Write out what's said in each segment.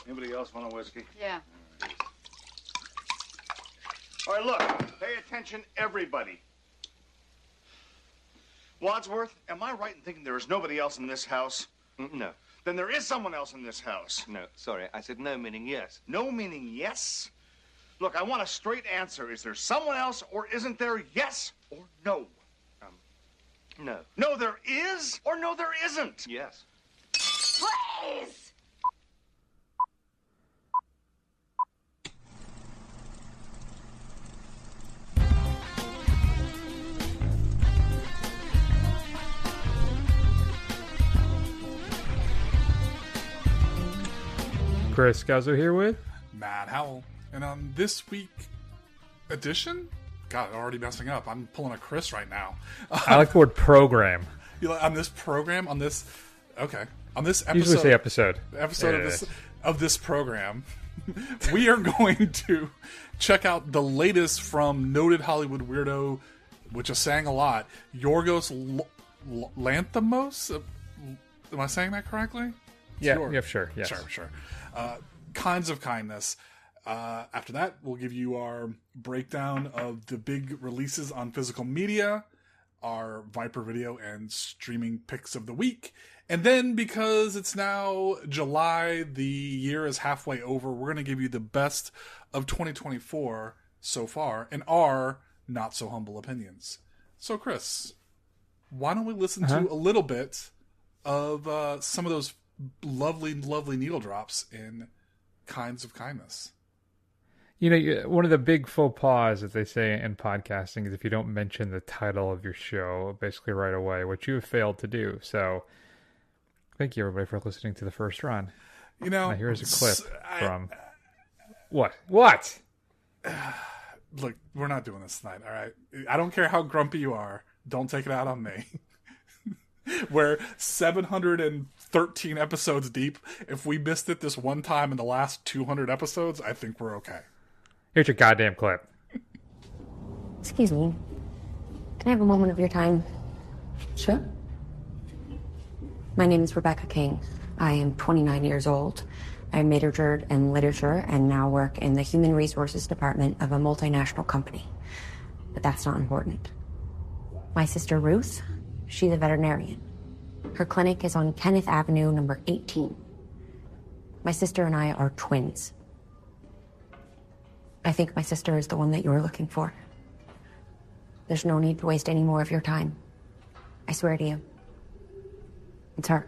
Anybody else want a whiskey? Yeah. All right, look. Pay attention, everybody. Wadsworth, am I right in thinking there is nobody else in this house? No. Then there is someone else in this house. No, sorry. I said no, meaning yes. No meaning yes? Look, I want a straight answer. Is there someone else or isn't there? Yes or no? No. No, there is or no, there isn't? Yes. Please! Chris Scuzzo here with Matt Howell. And on this week edition, God, I'm already messing up. I'm pulling a Chris right now. I like the word program. You know, on this program, on this episode, Usually say episode. Of this program, we are going to check out the latest from noted Hollywood weirdo, which is saying a lot, Yorgos Lanthimos. Am I saying that correctly? Yeah, sure. Yes. Sure. Kinds of Kindness. After that, we'll give you our breakdown of the big releases on physical media, our Viper video and streaming picks of the week. And then, because it's now July, the year is halfway over, we're going to give you the best of 2024 so far and our not-so-humble opinions. So, Chris, why don't we listen to a little bit of some of those lovely needle drops in Kinds of Kindness. You know, one of the big faux pas, as they say in podcasting, is if you don't mention the title of your show basically right away, which you have failed to do. So thank you, everybody, for listening to the first run. You know, now here's a clip from... What? What? Look, we're not doing this tonight, all right? I don't care how grumpy you are. Don't take it out on me. We're 713 episodes deep. If we missed it this one time in the last 200 episodes, I think we're okay. Here's your goddamn clip. Excuse me. Can I have a moment of your time? Sure. My name is Rebecca King. I am 29 years old. I majored in literature and now work in the human resources department of a multinational company. But that's not important. My sister Ruth, she's a veterinarian. Her clinic is on Kenneth Avenue, number 18. My sister and I are twins. I think my sister is the one that you're looking for. There's no need to waste any more of your time. I swear to you. It's her.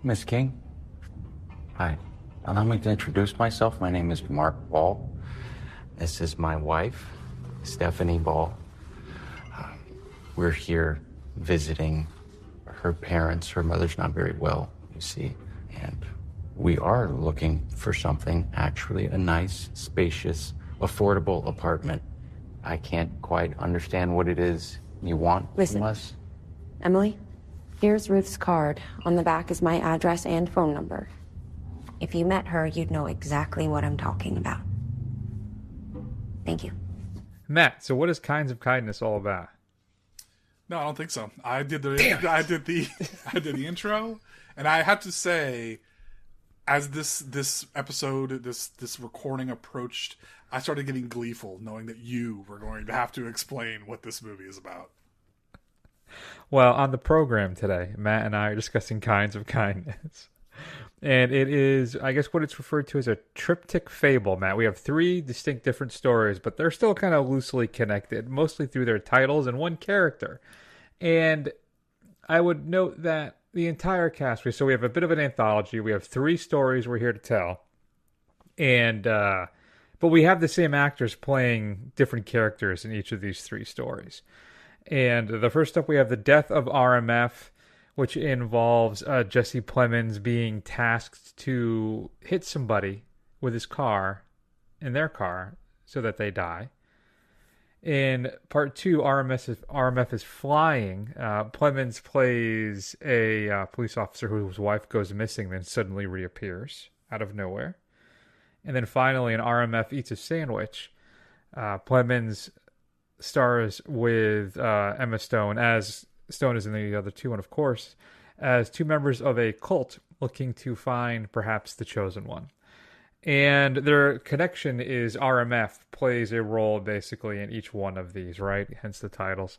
Miss King? Hi. Allow me to introduce myself. My name is Mark Ball. This is my wife, Stephanie Ball. We're here visiting her parents. Her mother's not very well, you see. And we are looking for something, actually a nice, spacious, affordable apartment. I can't quite understand what it is you want from us. Emily, here's Ruth's card. On the back is my address and phone number. If you met her, you'd know exactly what I'm talking about. Thank you. Matt, so what is Kinds of Kindness all about? No, I don't think so. I did the intro, and I have to say, as this episode, this recording approached, I started getting gleeful knowing that you were going to have to explain what this movie is about. Well, on the program today, Matt and I are discussing Kinds of Kindness. And it is, I guess, what it's referred to as a triptych fable, Matt. We have three distinct different stories, but they're still kind of loosely connected, mostly through their titles and one character. And I would note that the entire cast, so we have a bit of an anthology. We have three stories we're here to tell. And, but we have the same actors playing different characters in each of these three stories. And the first up, we have The Death of RMF, which involves Jesse Plemons being tasked to hit somebody with his car, in their car, so that they die. In part two, RMF is flying. Plemons plays a police officer whose wife goes missing, then suddenly reappears out of nowhere. And then finally, in RMF Eats a Sandwich, Plemons stars with Emma Stone, as Stone is in the other two, and of course, as two members of a cult looking to find perhaps the chosen one. And their connection is RMF plays a role basically in each one of these, right? Hence the titles.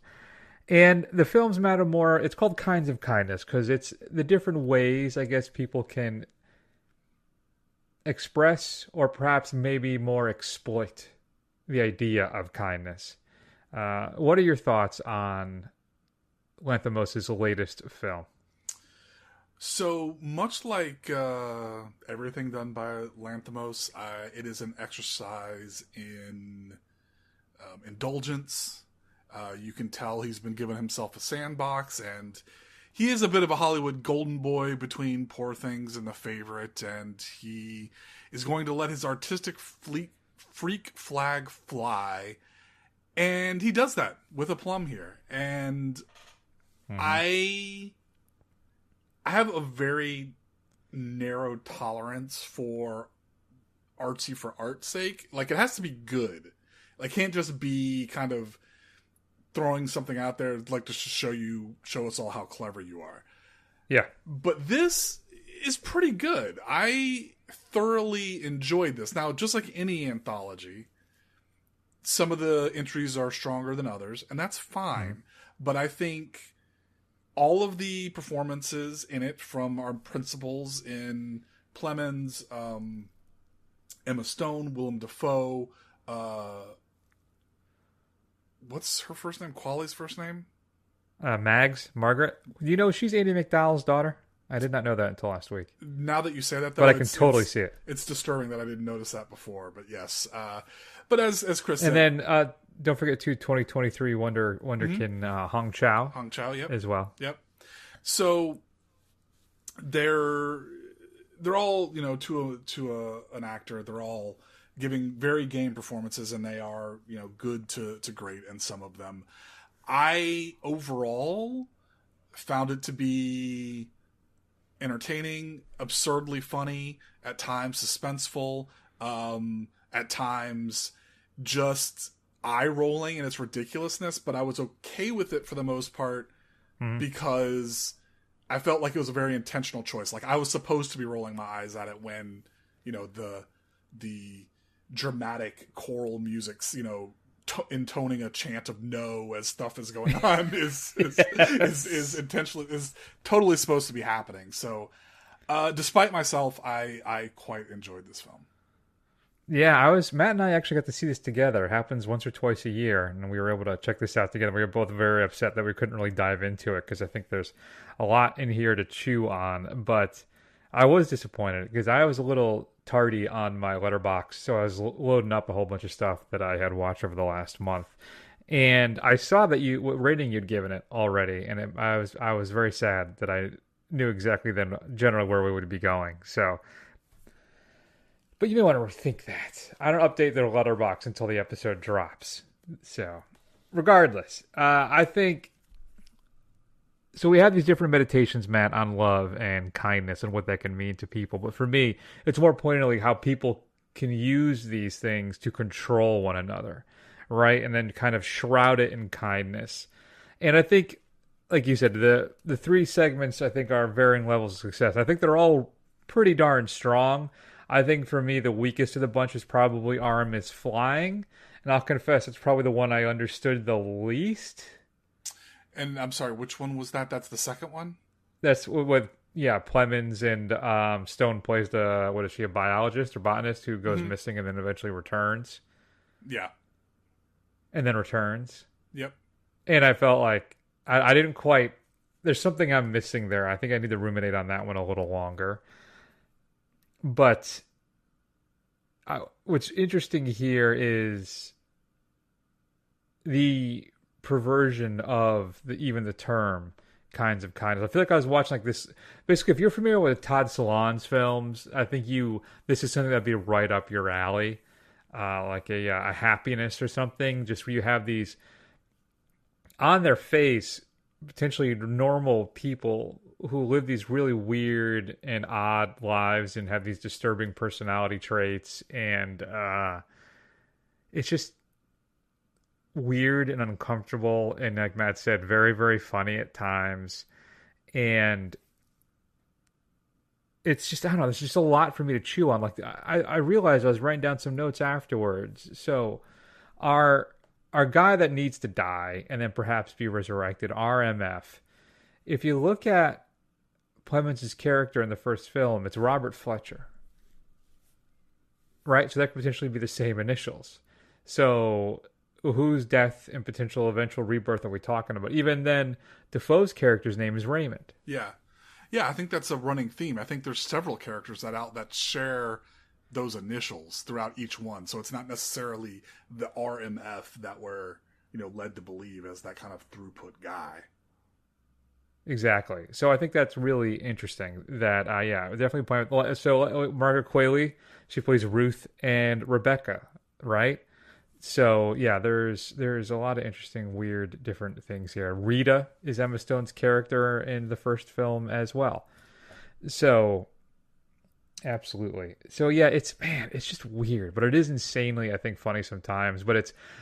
And the films matter more. It's called Kinds of Kindness because it's the different ways, I guess, people can express or perhaps maybe more exploit the idea of kindness. What are your thoughts on Lanthimos' latest film? So much like everything done by Lanthimos, it is an exercise in indulgence. You can tell he's been giving himself a sandbox, and he is a bit of a Hollywood golden boy between Poor Things and The Favorite, and he is going to let his artistic freak flag fly, and he does that with aplomb here. And I have a very narrow tolerance for artsy for art's sake. Like, it has to be good. Like, it can't just be kind of throwing something out there like to show us all how clever you are. Yeah. But this is pretty good. I thoroughly enjoyed this. Now, just like any anthology, some of the entries are stronger than others, and that's fine. But I think all of the performances in it, from our principals in Plemons, Emma Stone, Willem Dafoe, what's her first name? Quali's first name? Margaret. You know, she's Andy McDowell's daughter. I did not know that until last week. Now that you say that, though, but I can totally see it. It's disturbing that I didn't notice that before, but yes. But as Chris said, and then don't forget too, 2023 Wonderkin Hong Chow. Hong Chow, yep, as well. Yep. So they're all, you know, to an actor, they're all giving very game performances, and they are, you know, good to great in some of them. I overall found it to be entertaining, absurdly funny, at times suspenseful, at times just eye-rolling in its ridiculousness, but I was okay with it for the most part because I felt like it was a very intentional choice. Like, I was supposed to be rolling my eyes at it when, you know, the dramatic choral music's, you know, intoning a chant of no as stuff is going on is intentionally, is totally supposed to be happening. So despite myself, I quite enjoyed this film. Yeah, Matt and I actually got to see this together. It happens once or twice a year, and we were able to check this out together. We were both very upset that we couldn't really dive into it because I think there's a lot in here to chew on. But I was disappointed because I was a little tardy on my letterbox, so I was loading up a whole bunch of stuff that I had watched over the last month. And I saw that what rating you'd given it already, and I was very sad that I knew exactly then generally where we would be going. So. But you may want to rethink that. I don't update their letterbox until the episode drops. So, regardless, I think... So we have these different meditations, Matt, on love and kindness and what that can mean to people. But for me, it's more pointedly how people can use these things to control one another, right? And then kind of shroud it in kindness. And I think, like you said, the three segments, I think, are varying levels of success. I think they're all pretty darn strong. I think for me, the weakest of the bunch is probably Arm is Flying. And I'll confess, it's probably the one I understood the least. And I'm sorry, which one was that? That's the second one? That's with Plemons, and Stone plays what is she, a biologist or botanist who goes missing and then eventually returns? Yeah. And then returns. Yep. And I felt like I didn't quite... There's something I'm missing there. I think I need to ruminate on that one a little longer. But what's interesting here is the perversion of even the term kinds of kindness. I feel like I was watching like this. Basically, if you're familiar with Todd Solondz's films, I think this is something that'd be right up your alley, like a Happiness or something. Just where you have these on their face, potentially normal people who live these really weird and odd lives and have these disturbing personality traits, and it's just weird and uncomfortable, and like Matt said, very, very funny at times. And it's just, I don't know, there's just a lot for me to chew on. Like, I realized I was writing down some notes afterwards. So our guy that needs to die and then perhaps be resurrected, RMF. If you look at Clemens' character in the first film, it's Robert Fletcher. Right? So that could potentially be the same initials. So whose death and potential eventual rebirth are we talking about? Even then, Defoe's character's name is Raymond. Yeah. Yeah, I think that's a running theme. I think there's several characters that share those initials throughout each one. So it's not necessarily the RMF that we're, led to believe as that kind of throughput guy. Exactly. So I think that's really interesting that, definitely playing. So Margaret Qualley, she plays Ruth and Rebecca, right? So yeah, there's a lot of interesting, weird, different things here. Rita is Emma Stone's character in the first film as well. So absolutely. So yeah, it's just weird, but it is insanely, I think, funny sometimes. But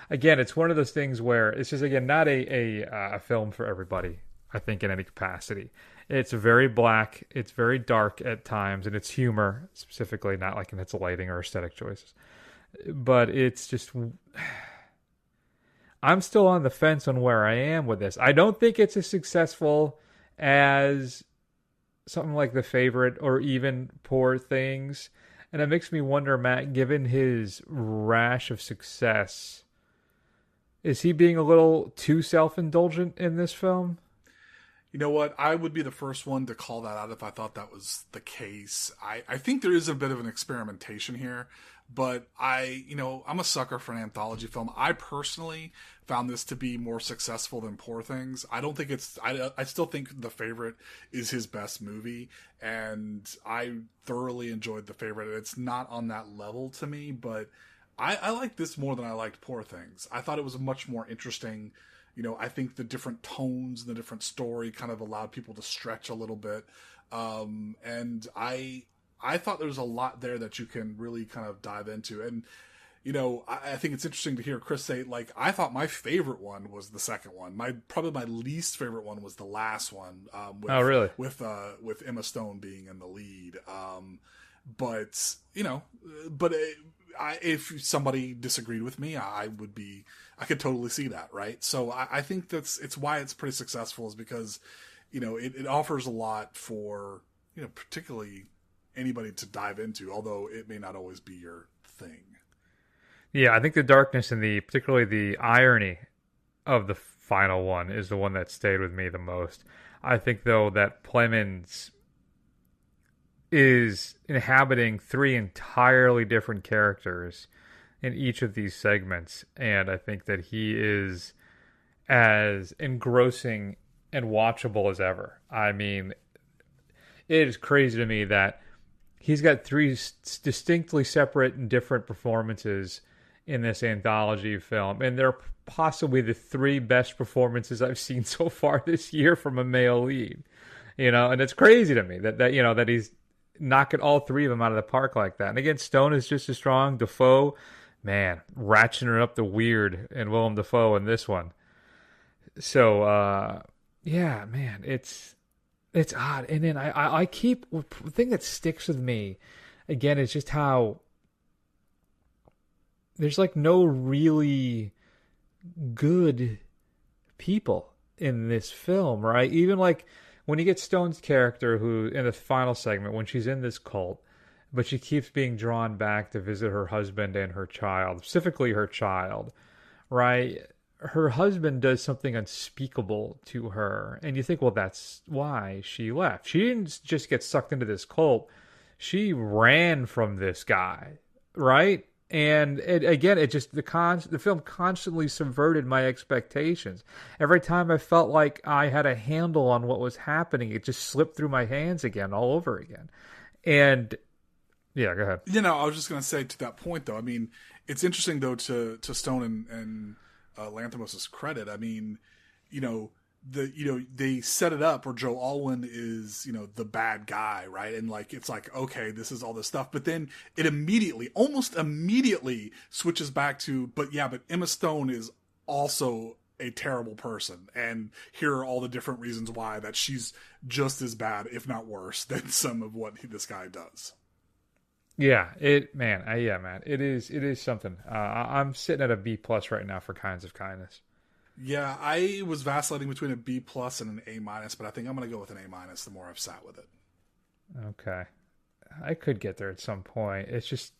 it's one of those things where it's just, again, not a film for everybody, I think, in any capacity. It's very black, it's very dark at times, and it's humor, specifically, not like in its lighting or aesthetic choices. But it's just, I'm still on the fence on where I am with this. I don't think it's as successful as something like The Favorite or even Poor Things. And it makes me wonder, Matt, given his rash of success, is he being a little too self-indulgent in this film? You know what? I would be the first one to call that out if I thought that was the case. I think there is a bit of an experimentation here, but I'm a sucker for an anthology film. I personally found this to be more successful than Poor Things. I don't think I still think The Favorite is his best movie, and I thoroughly enjoyed The Favorite. It's not on that level to me, but I like this more than I liked Poor Things. I thought it was a much more interesting. I think the different tones and the different story kind of allowed people to stretch a little bit. And I thought there was a lot there that you can really kind of dive into. And, I think it's interesting to hear Chris say, like, I thought my favorite one was the second one. Probably my least favorite one was the last one. Oh, really? With Emma Stone being in the lead. If somebody disagreed with me, I could totally see that, right? So I think it's why it's pretty successful, is because, it offers a lot for, particularly anybody to dive into, although it may not always be your thing. Yeah, I think the darkness and particularly the irony of the final one is the one that stayed with me the most. I think, though, that Plemons is inhabiting three entirely different characters in each of these segments, and I think that he is as engrossing and watchable as ever. I mean, it is crazy to me that he's got three distinctly separate and different performances in this anthology film, and they're possibly the three best performances I've seen so far this year from a male lead. And it's crazy to me that he's knocking all three of them out of the park like that. And again, Stone is just as strong. Defoe, man, ratcheting up the weird in Willem Dafoe in this one. So, yeah, man, it's odd. And then I keep, the thing that sticks with me, again, is just how there's like no really good people in this film, right? Even like when you get Stone's character, who in the final segment, when she's in this cult, but she keeps being drawn back to visit her husband and her child, specifically her child, right? Her husband does something unspeakable to her, and you think, well, that's why she left. She didn't just get sucked into this cult. She ran from this guy, right? And the film constantly subverted my expectations. Every time I felt like I had a handle on what was happening, it just slipped through my hands again, all over again. And yeah, go ahead. I was just going to say, to that point, though, I mean, it's interesting, though, to Stone and Lanthimos' credit. I mean, they set it up where Joe Alwyn is, the bad guy, right? And like, it's like, okay, this is all this stuff. But then it almost immediately switches back to, but Emma Stone is also a terrible person, and here are all the different reasons why that she's just as bad, if not worse, than some of what this guy does. Yeah, man, it is something. I'm sitting at a B plus right now for Kinds of Kindness. Yeah, I was vacillating between a B plus and an A minus, but I think I'm going to go with an A minus the more I've sat with it. Okay, I could get there at some point. It's just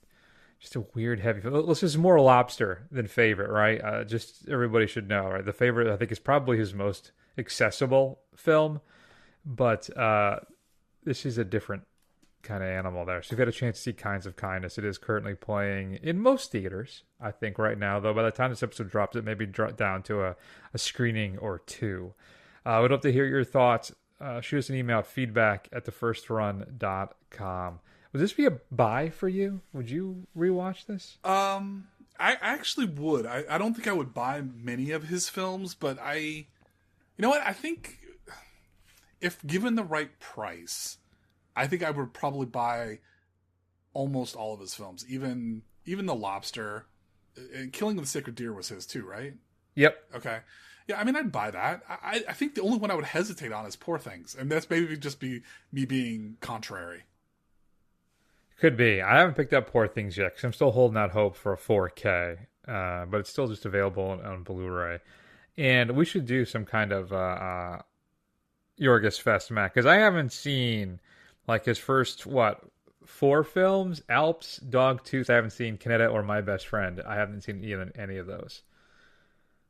a weird heavy. This is more Lobster than Favorite, right? Just everybody should know, right? The Favorite, I think, is probably his most accessible film, but this is a different kind of animal there. So if you had a chance to see Kinds of Kindness, it is currently playing in most theaters, I think, right now, though by the time this episode drops, it may be down to a screening or two. I would love to hear your thoughts. Shoot us an email at feedback@thefirstrun.com. Would this be a buy for you? Would you rewatch this? I actually would. I don't think I would buy many of his films, but you know what? I think if given the right price, I think I would probably buy almost all of his films, even The Lobster. And Killing of the Sacred Deer was his too, right? Yep. Okay. Yeah, I mean, I'd buy that. I think the only one I would hesitate on is Poor Things, and that's maybe just me being contrary. Could be. I haven't picked up Poor Things yet because I'm still holding out hope for a 4K, but it's still just available on Blu-ray. And we should do some kind of Yorgos Fest, Matt, because I haven't seen like his first, 4 films? Alps, Dogtooth, I haven't seen Canetta or My Best Friend. I haven't seen even any of those.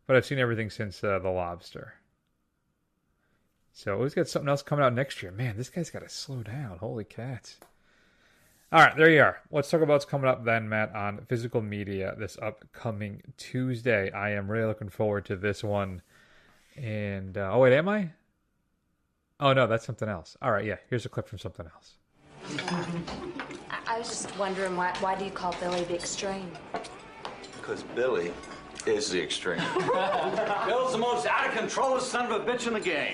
But I've seen everything since The Lobster. So he's got something else coming out next year. Man, this guy's got to slow down. Holy cats. All right, there you are. Let's talk about what's coming up then, Matt, on physical media this upcoming Tuesday. I am really looking forward to this one. And, oh, wait, am I? Oh, no, that's something else. All right, yeah, here's a clip from something else. I was just wondering, why do you call Billy the Extreme? Because Billy is the extreme. Bill's the most out of control son of a bitch in the game.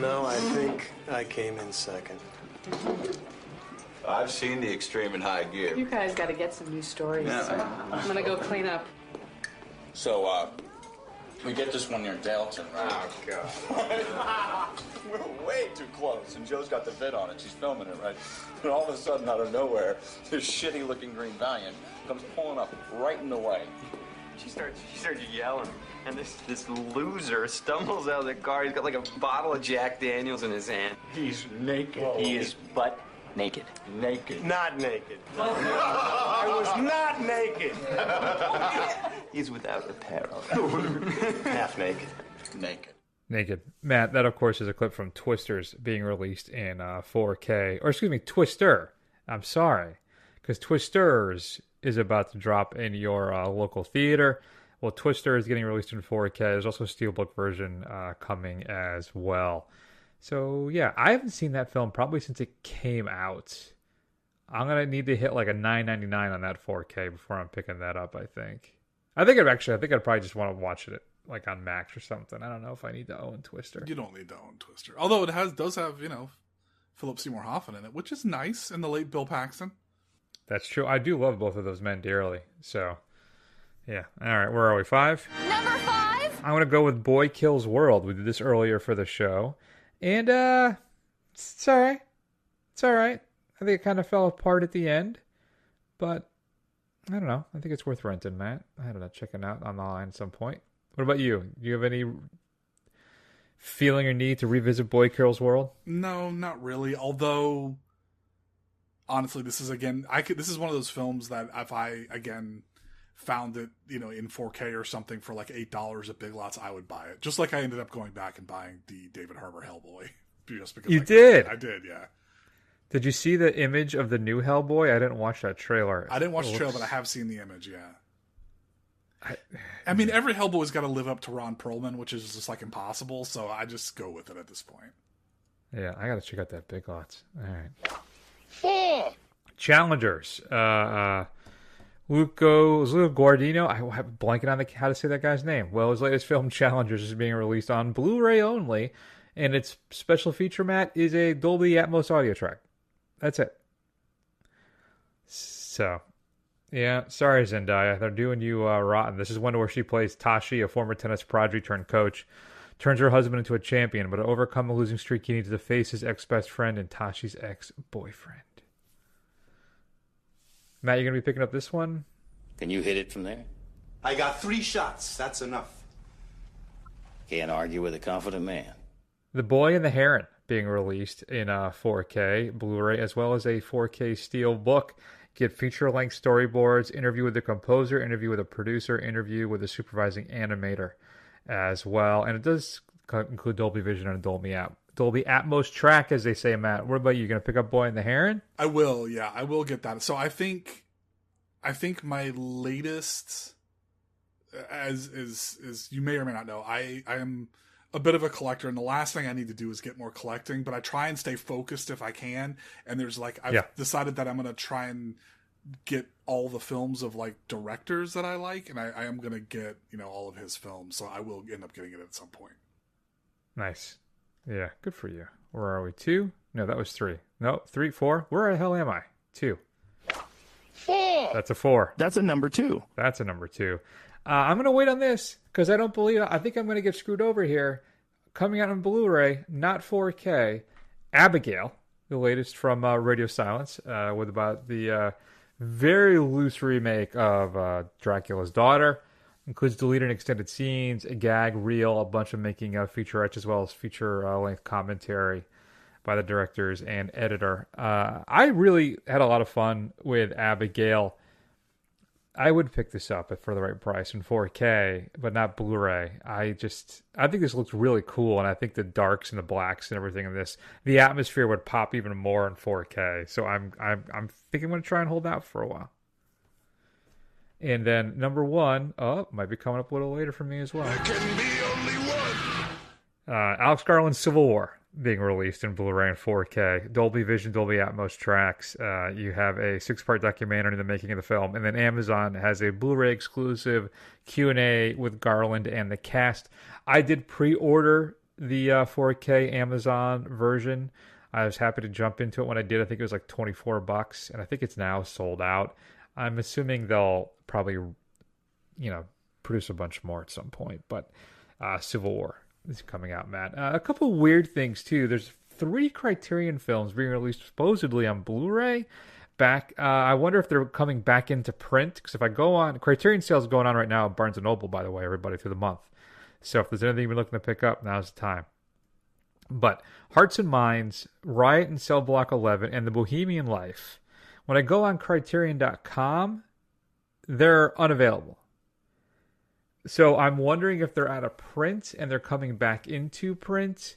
No, I think I came in second. I've seen the extreme in high gear. You guys got to get some new stories. Yeah. I'm gonna go clean up. So, we get this one near Dalton, right? Oh, God. We're way too close, and Joe's got the vid on it. She's filming it, right? And all of a sudden, out of nowhere, this shitty-looking Green Valiant comes pulling up right in the way. She starts yelling, and this loser stumbles out of the car. He's got like a bottle of Jack Daniels in his hand. He's naked. Whoa. He is butt Naked. naked. Not naked. I was not naked. He's without apparel. Half naked. Naked. Matt, that of course is a clip from Twisters being released in 4K. Or excuse me, Twister. I'm sorry. Because Twisters is about to drop in your local theater. Well, Twister is getting released in 4K. There's also a Steelbook version coming as well. So, yeah, I haven't seen that film probably since it came out. I'm going to need to hit like a $9.99 on that 4K before I'm picking that up, I think. I think I'd probably just want to watch it like on Max or something. I don't know if I need to own Twister. You don't need to own Twister. Although it does have, Philip Seymour Hoffman in it, which is nice, and the late Bill Paxton. That's true. I do love both of those men dearly. So, yeah. All right, where are we? 5? Number 5? I'm going to go with Boy Kills World. We did this earlier for the show. And it's all right. It's all right. I think it kind of fell apart at the end. But, I don't know. I think it's worth renting, Matt. I don't know. Checking out online at some point. What about you? Do you have any feeling or need to revisit Boy Kills World? No, not really. Although, honestly, this is one of those films that if I, again, found it, in 4K or something for like $8 at Big Lots, I would buy it. Just like I ended up going back and buying the David Harbour Hellboy. Just because you did? I did, yeah. Did you see the image of the new Hellboy? I didn't watch that trailer. I didn't watch the trailer, but I have seen the image, yeah. I mean, every Hellboy's got to live up to Ron Perlman, which is just like impossible, so I just go with it at this point. Yeah, I got to check out that Big Lots. All right. 4. Challengers. Luca Guardino. I'm blanking on how to say that guy's name. Well, his latest film, Challengers, is being released on Blu-ray only, and its special feature, Matt, is a Dolby Atmos audio track. That's it. So, Yeah, sorry, Zendaya. They're doing you rotten. This is one where she plays Tashi, a former tennis prodigy turned coach, turns her husband into a champion, but to overcome a losing streak, he needs to face his ex-best friend and Tashi's ex-boyfriend. Matt, you going to be picking up this one? Can you hit it from there? I got 3 shots. That's enough. Can't argue with a confident man. The Boy and the Heron being released in 4K Blu-ray as well as a 4K steel book. Get feature-length storyboards, interview with the composer, interview with a producer, interview with a supervising animator as well. And it does include Dolby Vision and Dolby Atmos track, as they say, Matt. What about you? Going to pick up Boy and the Heron? I will, yeah. I will get that. So I think my latest, as you may or may not know, I am a bit of a collector, and the last thing I need to do is get more collecting, but I try and stay focused if I can. And there's I've decided that I'm going to try and get all the films of directors that I like, and I am going to get, all of his films. So I will end up getting it at some point. Nice. Yeah, good for you. Where are we? 2? No, that was 3. No, 3, 4. Where the hell am I? 2. 4. That's a 4. That's a number 2. That's a number 2. I'm going to wait on this because I think I'm going to get screwed over here. Coming out on Blu-ray, not 4K. Abigail, the latest from Radio Silence, with about the very loose remake of Dracula's Daughter. Includes deleted and extended scenes, a gag reel, a bunch of making featurettes, as well as feature-length commentary by the directors and editor. I really had a lot of fun with Abigail. I would pick this up for the right price in 4K, but not Blu-ray. I think this looks really cool, and I think the darks and the blacks and everything in this, the atmosphere would pop even more in 4K. So I'm thinking I'm going to try and hold out for a while. And then number 1, might be coming up a little later for me as well. There can be only one. Alex Garland's Civil War being released in Blu-ray and 4K, Dolby Vision, Dolby Atmos tracks. You have a 6-part documentary on the making of the film, and then Amazon has a Blu-ray exclusive Q&A with Garland and the cast. I did pre-order the 4K Amazon version. I was happy to jump into it when I did. I think it was like $24, and I think it's now sold out. I'm assuming they'll probably, produce a bunch more at some point, but Civil War is coming out, Matt. A couple weird things, too. There's 3 Criterion films being released supposedly on Blu-ray. I wonder if they're coming back into print, because if I go on, Criterion sales going on right now at Barnes & Noble, by the way, everybody, through the month. So if there's anything you're looking to pick up, now's the time. But Hearts and Minds, Riot in Cell Block 11, and The Bohemian Life. When I go on Criterion.com, they're unavailable. So I'm wondering if they're out of print and they're coming back into print.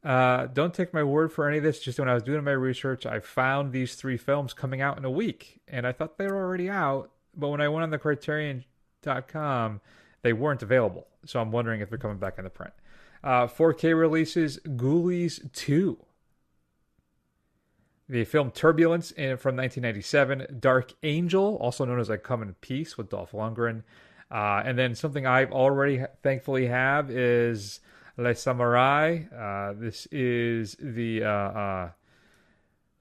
Don't take my word for any of this. Just when I was doing my research, I found these 3 films coming out in a week. And I thought they were already out. But when I went on the Criterion.com, they weren't available. So I'm wondering if they're coming back into print. 4K releases, Ghoulies 2. The film Turbulence from 1997, Dark Angel, also known as I Come in Peace with Dolph Lundgren. And then something I already thankfully have is Les Samurai. This is the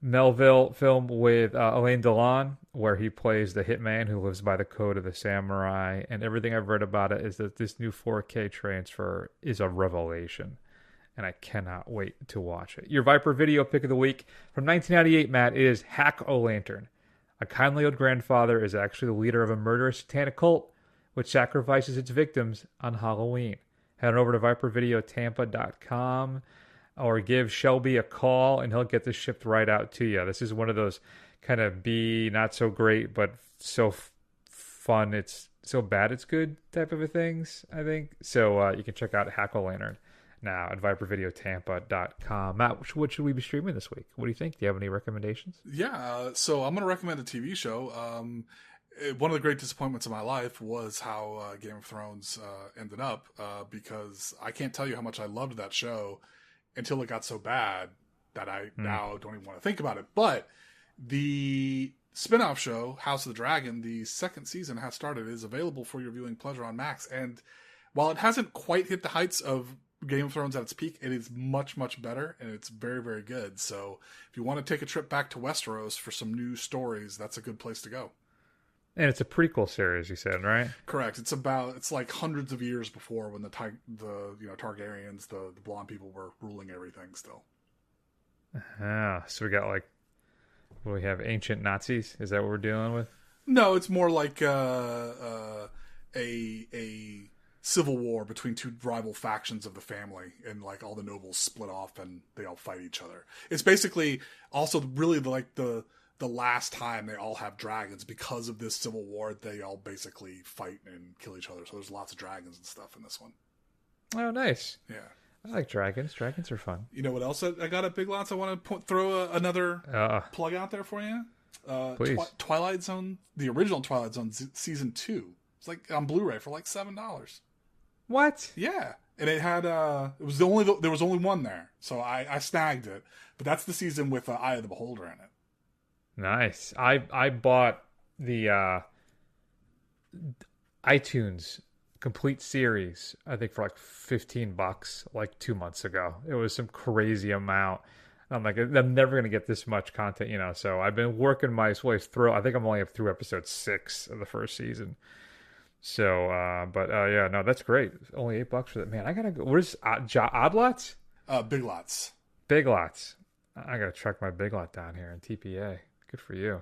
Melville film with Alain Delon, where he plays the hitman who lives by the code of the samurai. And everything I've read about it is that this new 4K transfer is a revelation. And I cannot wait to watch it. Your Viper video pick of the week from 1998, Matt, is Hack-O-Lantern. A kindly old grandfather is actually the leader of a murderous satanic cult which sacrifices its victims on Halloween. Head on over to vipervideotampa.com or give Shelby a call and he'll get this shipped right out to you. This is one of those kind of B, not so great, but so fun, it's so bad it's good type of a things, I think. So you can check out Hack-O-Lantern now at vipervideotampa.com. Matt, what should we be streaming this week? What do you think? Do you have any recommendations? Yeah, so I'm going to recommend a TV show. One of the great disappointments of my life was how Game of Thrones ended up, because I can't tell you how much I loved that show until it got so bad that I now don't even want to think about it. But the spin-off show, House of the Dragon, the 2nd season has started. It is available for your viewing pleasure on Max. And while it hasn't quite hit the heights of Game of Thrones at its peak, it is much, much better, and it's very, very good. So if you want to take a trip back to Westeros for some new stories, that's a good place to go. And it's a prequel series, you said, right? Correct. It's like hundreds of years before when the Targaryens, the blonde people, were ruling everything still. So we got like, what do we have? Ancient Nazis? Is that what we're dealing with? No, it's more like a civil war between two rival factions of the family, and like all the nobles split off and they all fight each other. It's basically also really like the last time they all have dragons because of this civil war. They all basically fight and kill each other. So there's lots of dragons and stuff in this one. Oh, nice. Yeah. I like dragons. Dragons are fun. You know what else I got at Big Lots? I want to throw another plug out there for you. Please. Twilight Zone, the original Twilight Zone season 2. It's like on Blu-ray for like $7. What? Yeah, and it had there was only one there, so I snagged it. But that's the season with Eye of the Beholder in it. Nice. I bought the iTunes complete series, I think for like $15 like 2 months ago. It was some crazy amount. I'm like, I'm never going to get this much content, so I've been working my way through. I think I'm only up through episode 6 of the first season. So, yeah, no, that's great. Only $8 for that. Man, I got to go. Where's Odd Lots? Big Lots. Big Lots. I got to track my Big Lot down here in TPA. Good for you.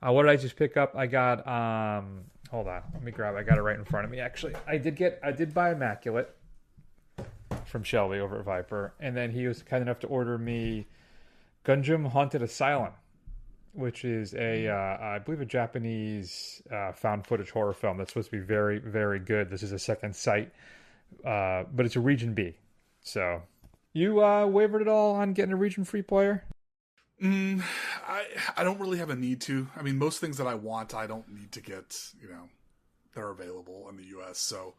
What did I just pick up? I got, hold on. Let me grab it. I got it right in front of me, actually. I did buy Immaculate from Shelby over at Viper. And then he was kind enough to order me Gunjum Haunted Asylum, which is I believe a Japanese found footage horror film that's supposed to be very, very good. This is a Second Sight, but it's a Region B. So, you wavered at all on getting a Region Free player? I don't really have a need to. I mean, most things that I want, I don't need to get. They're available in the U.S., so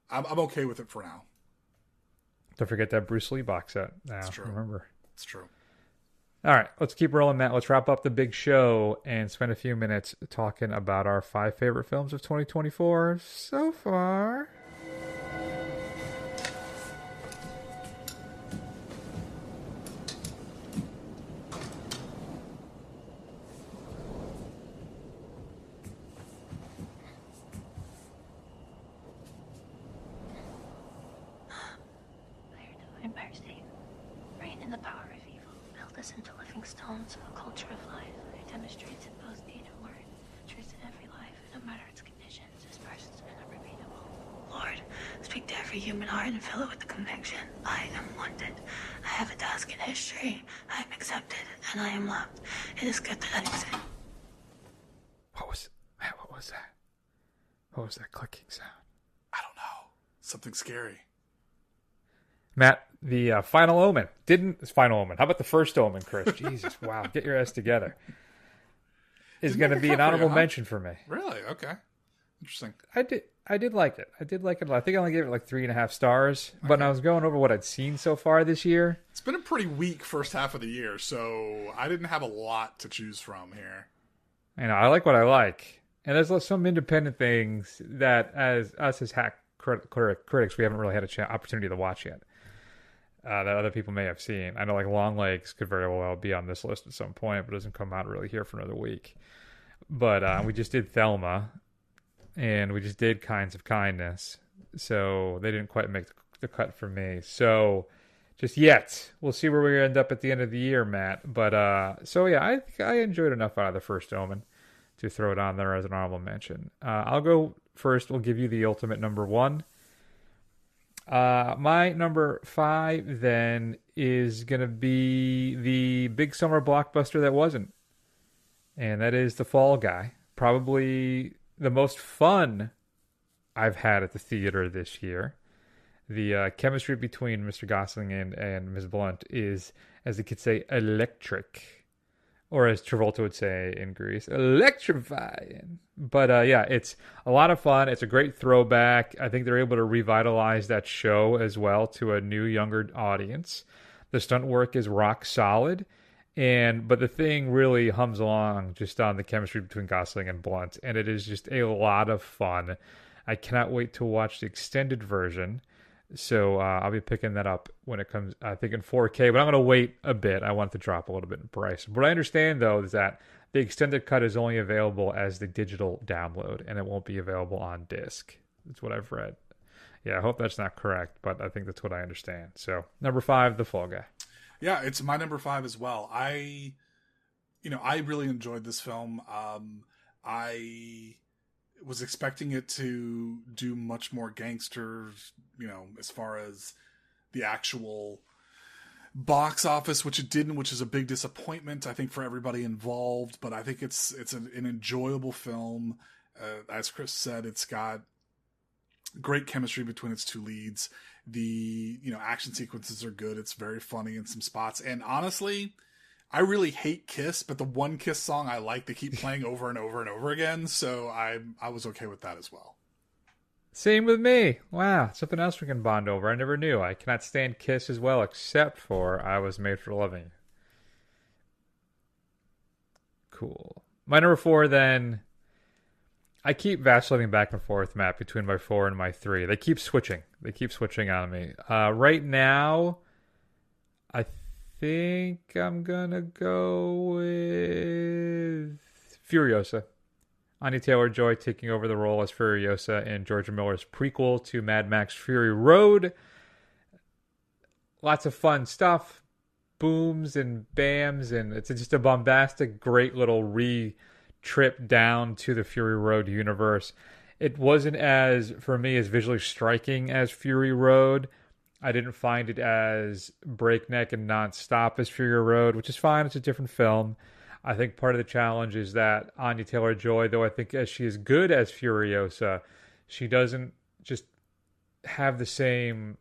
I'm okay with it for now. Don't forget that Bruce Lee box set. That's true. Remember, it's true. All right, let's keep rolling, Matt. Let's wrap up the big show and spend a few minutes talking about our 5 favorite films of 2024 so far. Mercy, reign in the power of evil, build us into living stones of a culture of life that demonstrates in both deed and word, truth in every life, no matter its conditions, dispersed and unrepeatable. Lord, speak to every human heart and fill it with the conviction: I am wanted. I have a task in history. I am accepted, and I am loved. It is good that I exist. What was that? What was that clicking sound? I don't know. Something scary. Matt, the Final Omen. Final Omen. How about the first Omen, Chris? Jesus, wow. Get your ass together. Is going to be an honorable mention for me. Really? Okay. Interesting. I did like it. I think I only gave it like 3.5 stars. Okay. But I was going over what I'd seen so far this year. It's been a pretty weak first half of the year, so I didn't have a lot to choose from here. I like what I like. And there's some independent things that as hack critics, we haven't really had an opportunity to watch yet. That other people may have seen. I know like Long Legs could very well be on this list at some point, but doesn't come out really here for another week. But we just did Thelma, and we just did Kinds of Kindness, so they didn't quite make the cut for me. So just yet, we'll see where we end up at the end of the year, Matt. But so yeah, I think I enjoyed enough out of the first Omen to throw it on there as an honorable mention. I'll go first. We'll give you the ultimate number 1. My number 5 then is going to be the big summer blockbuster that wasn't. And that is The Fall Guy. Probably the most fun I've had at the theater this year. The chemistry between Mr. Gosling and Ms. Blunt is, as the kids say, electric. Or as Travolta would say in Greece, electrifying. But yeah, it's a lot of fun. It's a great throwback. I think they're able to revitalize that show as well to a new, younger audience. The stunt work is rock solid. But the thing really hums along just on the chemistry between Gosling and Blunt. And it is just a lot of fun. I cannot wait to watch the extended version. So I'll be picking that up when it comes, I think, in 4K. But I'm going to wait a bit. I want it to drop a little bit in price. What I understand, though, is that The extended cut is only available as the digital download, and it won't be available on disc. That's what I've read. Yeah, I hope that's not correct, but I think that's what I understand. So, number 5, The Fall Guy. Yeah, it's my number 5 as well. I really enjoyed this film. I was expecting it to do much more gangsters, as far as the actual box office, which it didn't, which is a big disappointment, I think, for everybody involved. But I think it's an enjoyable film. As Chris said, it's got great chemistry between its two leads. The action sequences are good. It's very funny in some spots. And honestly, I really hate Kiss, but the one Kiss song I like, they keep playing over and over and over again. So I was okay with that as well. Same with me. Wow, something else we can bond over. I never knew. I cannot stand Kiss as well, except for I Was Made for Loving You. Cool. My number 4, then. I keep vacillating back and forth, Matt, between my 4 and my 3. They keep switching. They keep switching on me. Right now, I think I'm going to go with Furiosa. Anya Taylor-Joy taking over the role as Furiosa in George Miller's prequel to Mad Max Fury Road. Lots of fun stuff. Booms and bams, and it's just a bombastic, great little trip down to the Fury Road universe. It wasn't as, for me, as visually striking as Fury Road. I didn't find it as breakneck and nonstop as Fury Road, which is fine. It's a different film. I think part of the challenge is that Anya Taylor-Joy, though I think as she is good as Furiosa, she doesn't just have the same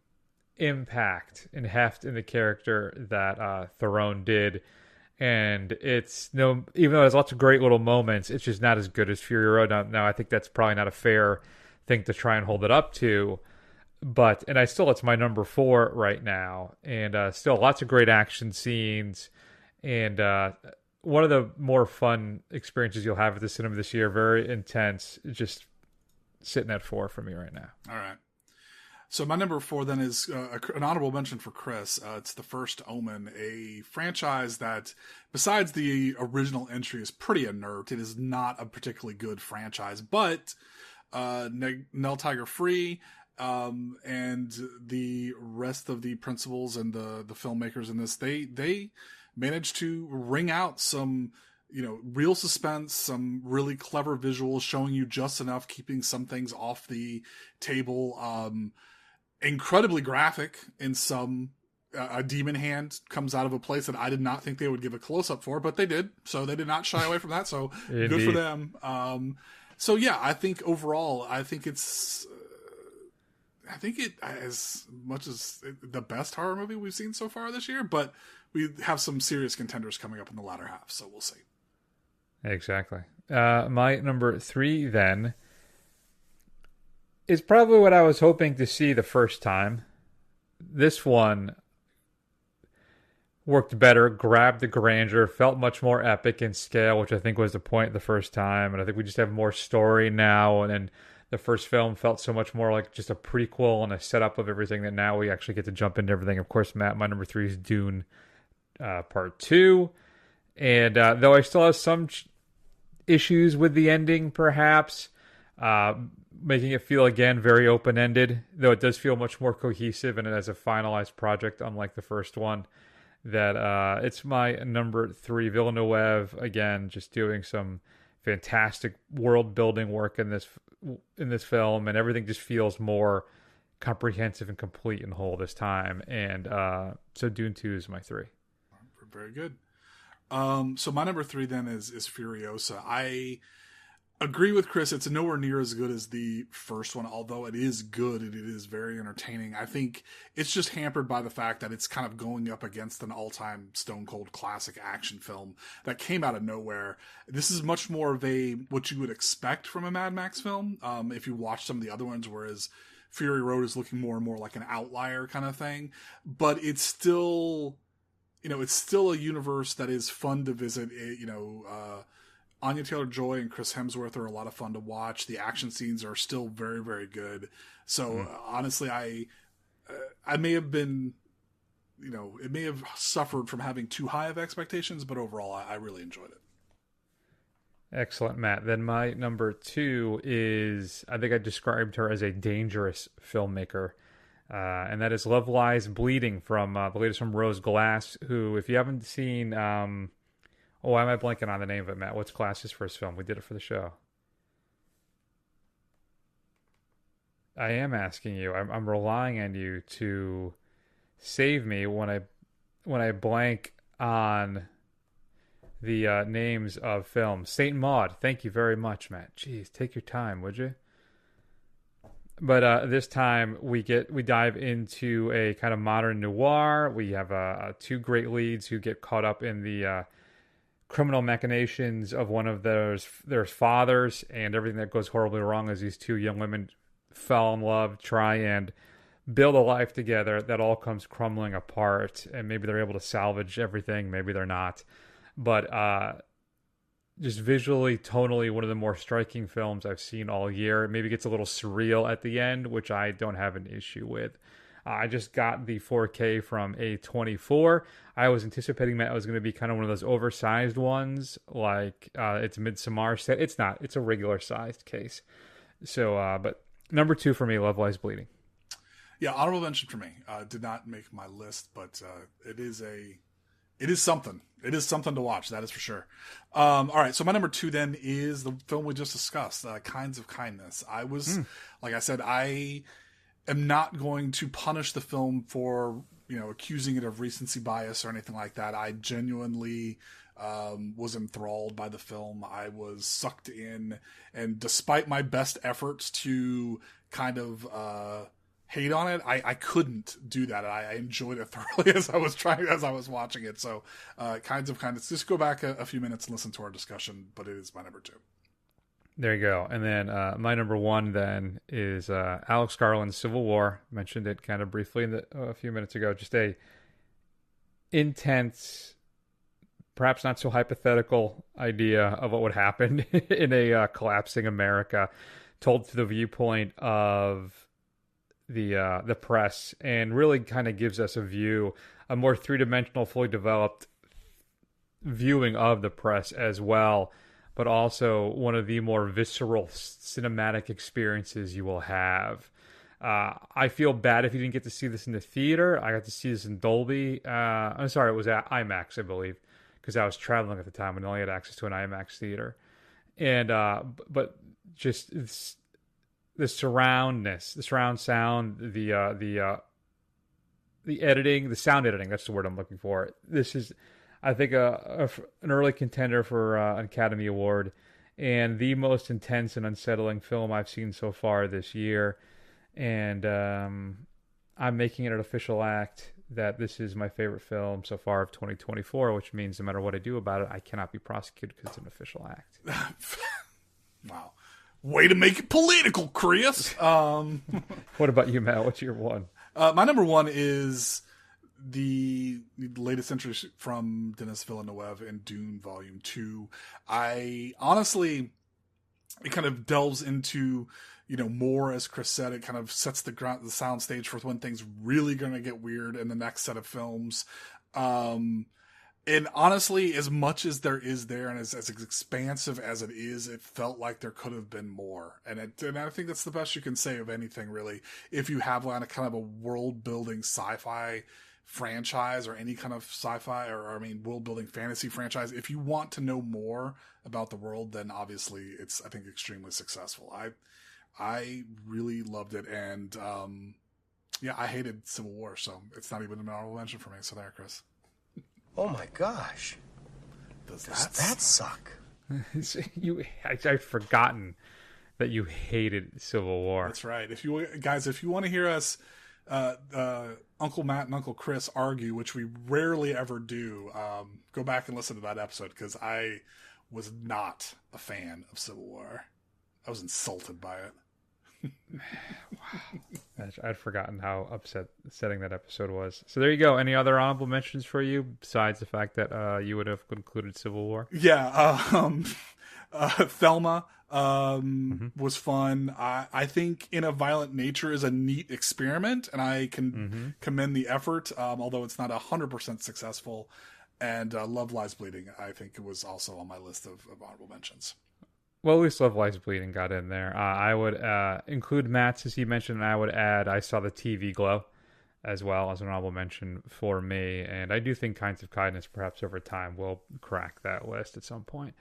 impact and heft in the character that Theron did. And it's even though there's lots of great little moments, it's just not as good as Fury Road. Now I think that's probably not a fair thing to try and hold it up to. But, and it's my number 4 right now. And still lots of great action scenes. And one of the more fun experiences you'll have at the cinema this year. Very intense. Just sitting at 4 for me right now. All right. So my number 4 then is an honorable mention for Chris. It's The First Omen, a franchise that, besides the original entry, is pretty inert. It is not a particularly good franchise, but Nell Tiger Free and the rest of the principals and the filmmakers in this, they managed to wring out some real suspense, some really clever visuals, showing you just enough, keeping some things off the table. Incredibly graphic in some. A demon hand comes out of a place that I did not think they would give a close-up for, but they did. So they did not shy away from that. So good for them. So yeah, I think overall, I think it, as much as the best horror movie we've seen so far this year, but we have some serious contenders coming up in the latter half. So we'll see. Exactly. My number 3 then is probably what I was hoping to see the first time. This one worked better, grabbed the grandeur, felt much more epic in scale, which I think was the point the first time. And I think we just have more story now. And the first film felt so much more like just a prequel and a setup of everything that now we actually get to jump into everything. Of course, Matt, my number 3 is Dune Part 2. And though I still have some issues with the ending, perhaps, making it feel, again, very open-ended, though it does feel much more cohesive and as a finalized project, unlike the first one, that it's my number 3. Villeneuve, again, just doing some fantastic world-building work in this film, and everything just feels more comprehensive and complete and whole this time. And so Dune 2 is my 3. Very good. So my number 3 then is Furiosa. I agree with Chris. It's nowhere near as good as the first one, although it is good and it is very entertaining. I think it's just hampered by the fact that it's kind of going up against an all-time stone cold classic action film that came out of nowhere. This is much more of what you would expect from a Mad Max film. If you watch some of the other ones, whereas Fury Road is looking more and more like an outlier kind of thing, but it's still, it's still a universe that is fun to visit. Anya Taylor-Joy and Chris Hemsworth are a lot of fun to watch. The action scenes are still very, very good. So honestly, I may have been, it may have suffered from having too high of expectations, but overall, I really enjoyed it. Excellent, Matt. Then my number 2 is, I think I described her as a dangerous filmmaker. And that is Love Lies Bleeding from the latest from Rose Glass, who, if you haven't seen, why am I blanking on the name of it, Matt? What's Glass's first film? We did it for the show. I am asking you. I'm relying on you to save me when I blank on the names of films. Saint Maud. Thank you very much, Matt. Jeez, take your time, would you? But this time we dive into a kind of modern noir. We have two great leads who get caught up in the criminal machinations of one of their fathers, and everything that goes horribly wrong as these two young women fall in love, try and build a life together. That all comes crumbling apart, and maybe they're able to salvage everything, maybe they're not. But just visually, tonally, one of the more striking films I've seen all year. It maybe gets a little surreal at the end, which I don't have an issue with. I just got the 4K from A24. I was anticipating that it was going to be kind of one of those oversized ones, like it's Midsommar set. It's not. It's a regular sized case. So, but number 2 for me, Love Lies Bleeding. Yeah, honorable mention for me. Did not make my list, but it is something. It is something to watch, that is for sure. All right, so my number 2 then is the film we just discussed, Kinds of Kindness. Like I said, I am not going to punish the film for, accusing it of recency bias or anything like that. I genuinely was enthralled by the film. I was sucked in, and despite my best efforts to kind of hate on it, I couldn't do that. I enjoyed it thoroughly as I was watching it. So Kinds of Kindness, just go back a few minutes and listen to our discussion, but it is my number 2. There you go. And then my number 1 then is Alex Garland's Civil War. Mentioned it kind of briefly a few minutes ago. Just a intense, perhaps not so hypothetical idea of what would happen in a collapsing America, told through the viewpoint of the press, and really kind of gives us a more three-dimensional, fully developed viewing of the press as well, but also one of the more visceral cinematic experiences you will have. I feel bad if you didn't get to see this in the theater. I got to see this in Dolby. I'm sorry, it was at IMAX, I believe, because I was traveling at the time and only had access to an IMAX theater. And but just the surround sound, the editing, the sound editing, that's the word I'm looking for. This is, I think, an early contender for an Academy Award, and the most intense and unsettling film I've seen so far this year. And I'm making it an official act that this is my favorite film so far of 2024, which means no matter what I do about it, I cannot be prosecuted because it's an official act. Wow. Way to make it political, Chris. What about you, Matt? What's your 1? My number 1 is the latest entry from Denis Villeneuve in Dune Volume 2. It kind of delves into, more, as Chris said. It kind of sets the sound stage for when things really going to get weird in the next set of films. And honestly, as much as there is there, and as expansive as it is, it felt like there could have been more. And I think that's the best you can say of anything, really. If you have kind of a world-building sci-fi franchise, or any kind of sci-fi, world-building fantasy franchise, if you want to know more about the world, then obviously it's, I think, extremely successful. I really loved it, and I hated Civil War, so it's not even an honorable mention for me. So there, Chris. Oh my gosh. Does that suck? I'd forgotten that you hated Civil War. That's right. If you want to hear us, Uncle Matt and Uncle Chris argue, which we rarely ever do, go back and listen to that episode, because I was not a fan of Civil War. I was insulted by it. Wow. I'd forgotten how upsetting that episode was. So there you go. Any other honorable mentions for you besides the fact that you would have concluded Civil War? Yeah, Thelma was fun. I think In a Violent Nature is a neat experiment, and I can commend the effort, although it's not 100% successful. And Love Lies Bleeding, I think it was also on my list of honorable mentions. Well, at least Love Lies Bleeding got in there. I would include Matt's, as he mentioned, and I would add I Saw the TV Glow as well as an honorable mention for me. And I do think Kinds of Kindness, perhaps over time, will crack that list at some point.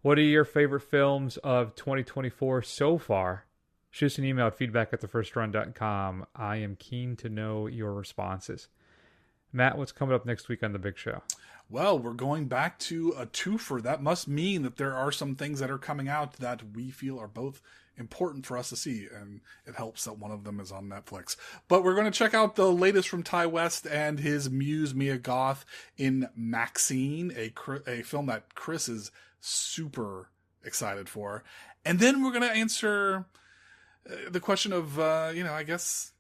What are your favorite films of 2024 so far? Shoot us an email at feedback@thefirstrun.com. I am keen to know your responses. Matt, what's coming up next week on The Big Show? Well, we're going back to a twofer. That must mean that there are some things that are coming out that we feel are both important for us to see, and it helps that one of them is on Netflix. But we're going to check out the latest from Ty West and his muse Mia Goth in Maxine, a film that Chris is super excited for. And then we're going to answer the question of, I guess,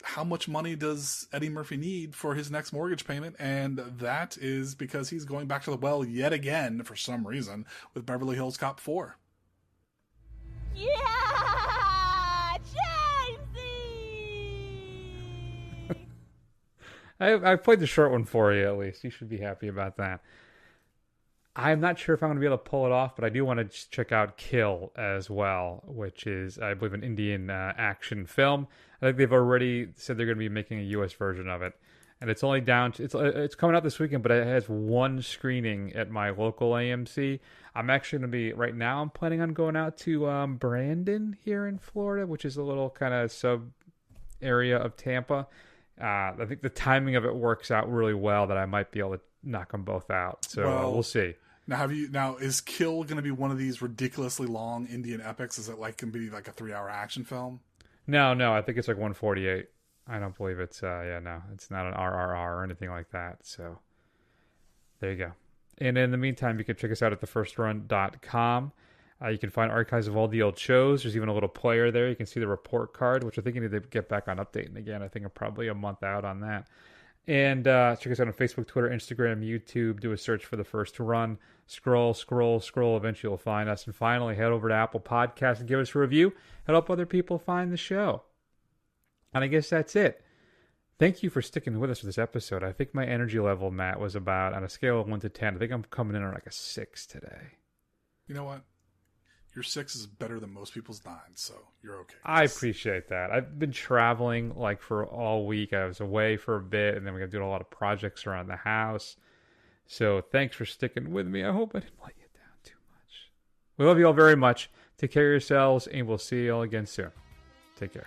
how much money does Eddie Murphy need for his next mortgage payment? And that is because he's going back to the well yet again for some reason with Beverly Hills Cop 4. Yeah, Jamesy! I played the short one for you, at least. You should be happy about that. I'm not sure if I'm going to be able to pull it off, but I do want to check out Kill as well, which is, I believe, an Indian action film. I think they've already said they're going to be making a U.S. version of it. And it's only down to, it's coming out this weekend, but it has one screening at my local AMC. I'm actually going to be, right now, I'm planning on going out to Brandon here in Florida, which is a little kind of sub area of Tampa. I think the timing of it works out really well that I might be able to knock them both out. So we'll see. Now is Kill going to be one of these ridiculously long Indian epics? Is it going to be like a 3-hour action film? No, I think it's like 148. I don't believe it's it's not an RRR or anything like that. So there you go. And in the meantime, you can check us out at thefirstrun.com. You can find archives of all the old shows. There's even a little player there. You can see the report card, which I think I need to get back on updating again. I think I'm probably a month out on that. And check us out on Facebook, Twitter, Instagram, YouTube. Do a search for The First Run. Scroll. Eventually you'll find us. And finally, head over to Apple Podcasts and give us a review. Help other people find the show. And I guess that's it. Thank you for sticking with us for this episode. I think my energy level, Matt, was about, on a scale of 1 to 10, I think I'm coming in on like a 6 today. You know what? Your 6 is better than most people's 9, so you're okay. I appreciate that. I've been traveling for all week. I was away for a bit, and then we got doing a lot of projects around the house. So thanks for sticking with me. I hope I didn't let you down too much. We love you all very much. Take care of yourselves, and we'll see you all again soon. Take care.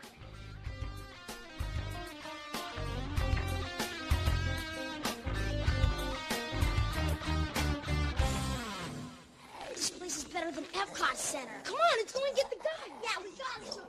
This place is better than Epcot Center. Come on, let's go and get the guy. Yeah, we got it.